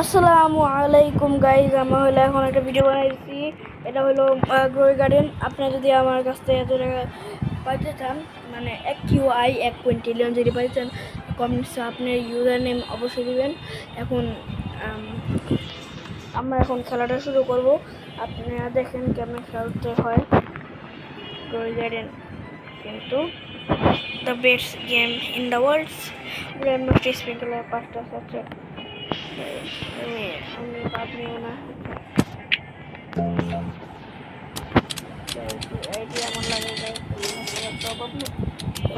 আসসালামু আলাইকুম গাইজ, আমি হলো এখন একটা ভিডিও বানাইছি। এটা হলো গ্রোই গার্ডেন। আপনারা যদি আমার কাছ থেকে এত টাকা পাইতে চান, মানে এক কুইন্টিলিয়ন যদি পাইতে চান, কমেন্টসে আপনার ইউজার নেম অবশ্যই দিবেন। এখন আমরা এখন খেলাটা শুরু করব। আপনারা দেখেন কেমন খেলতে হয় গ্রোই গার্ডেন, কিন্তু the best game in the world. Rainbow sprinkler 5টা আছে। আমি আপনিও না আইডিয়া আমার লাগে যায় অভাব নেই,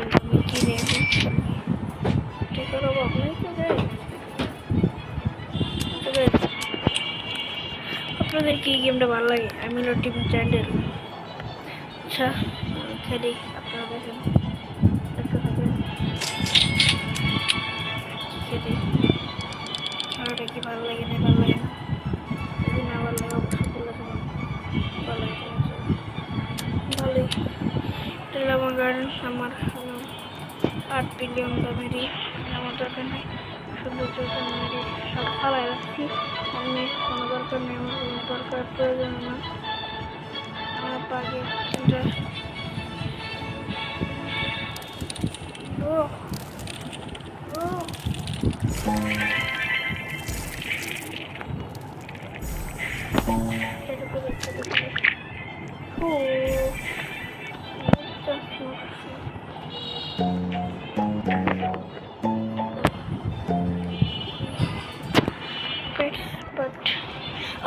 আমি কিনে টিকার অভাব নেই তো যাই। তবে আপনাদের কি গেমটা ভালো লাগে? আমি হলো টিম চ্যান্ডেল। আচ্ছা খেলি, আপনারা দেখেন, দেখতে থাকেন খেলি। খেলাটা কি ভালো লাগে না ভালো লাগে না, যদি না ভালো লাগে অবশ্যই বলে দেবেন। ভালো লাগে ভালোই। এটা আমার গার্ডেন, আমার 8 বিলিয়ন দামেরই, আমার দরকার নেই। সৌন্দর্য মেরে সব ফালাই রাখছি। আমি কোনো দরকার নেই, আমার কোনো দরকার প্রয়োজন না। আমার পাগে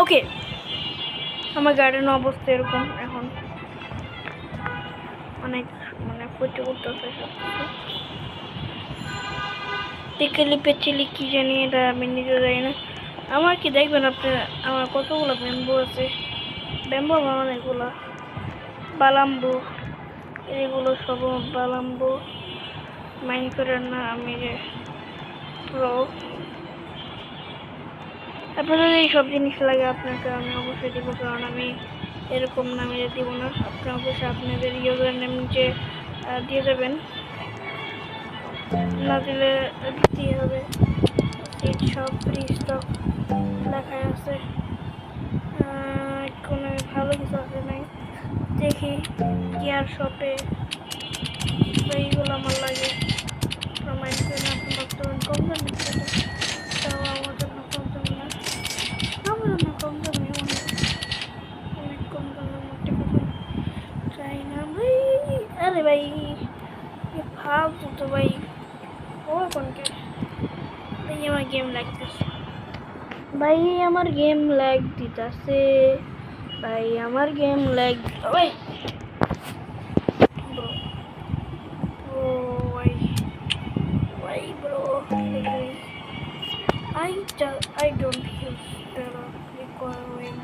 ওকে, আমার গার্ডেনের অবস্থা এরকম। এখন অনেক ফুটে উঠতেছে সব কিছু। টিকেলি পেচিলি কি জানি, এটা আমি নিজে জানি না। আমার কি দেখবেন আপনারা, আমার কতগুলো ব্যাম্বু আছে। ব্যাম্বু আমার অনেকগুলো। বালাম্বু, এগুলো সব বালাম্বু মাইন করেন না, আমি যে প্রো। আপনাদের এই সব জিনিস লাগে আপনাকে আমি অবশ্যই দিব, কারণ আমি এরকম নামে দিব না। আপনার অবশ্যই আপনাদের ইউজার নেম নিচে দিয়ে দেবেন, না দিলে দিতেই হবে। সব ফ্রি স্টক লেখাই আছে, কোনো ভালো কিছু আছে নাই। দেখি গিয়ার শপে এইগুলো আমার লাগে। মাইন্ড করে না, আপনি বর্তমান কম দামি, তাও আমার জন্য কম দামি না, আমার জন্য কম দামি, অনেক কম দামের মধ্যে কথা চাই না ভাই। আরে ভাই ফালতু তো ভাই, ও কোনকে ভাই আমার গেম লাগতেছে, ভাই আমার গেম ল্যাগ দিতেছে, ভাই আমার গেম ল্যাগ। ভাই ব্রো, ভাই ভাই bro, I don't use the requiring.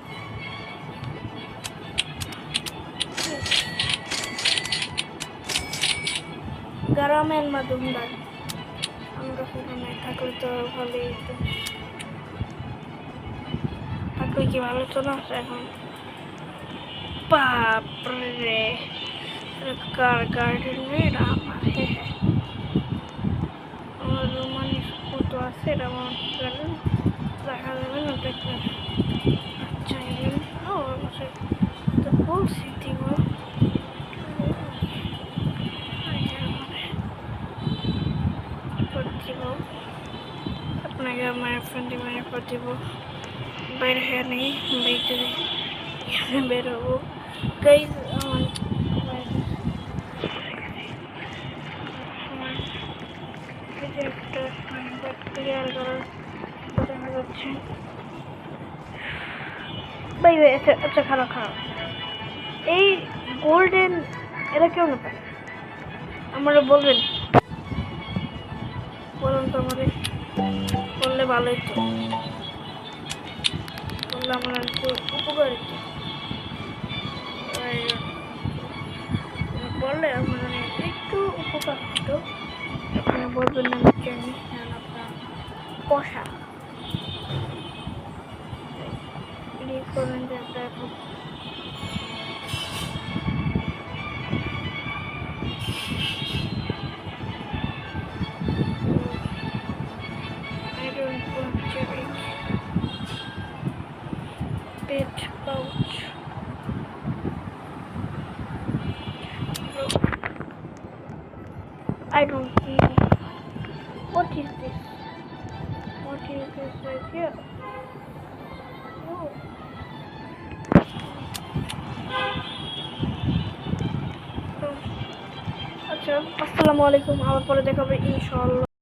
গ্রামের মাধ্যমে আমরা সেখানে থাকলে তো ভালোই হতো, থাকলে কি ভালো হতো না? এখন বাপরে কার গার্ডেন এটা আমার, আমার রোমানি কত আছে, এটা আমার গার্ডেন দেখা যাবে না দেখলে। আচ্ছা অবশ্যই তো বলছি দিব, আপনাকে আমার ফ্রেন্ডে করে দিব। বাইরে হয়ে নেই, বাইরে বেরোবো গাইজ। একটা ক্লিয়ার করার দেখা যাচ্ছে ভাই। আচ্ছা খারাপ খারাপ, এই গোল্ডেন এরা কেমন পায় আমরা বলবেন, বলুন তো আমাদের, বললে ভালোই তো, বললে আমার একটু উপকার হতো, বললে আমার একটু উপকার হতো। আপনি বলবেন না, আমি জানি আপনার কষা করেন যে একটা এখন I don't want to pet pouch. Bro, I don't know. What is this? What is this right here? No. আচ্ছা, আসসালামু আলাইকুম, আবার পরে দেখা হবে ইনশাআল্লাহ।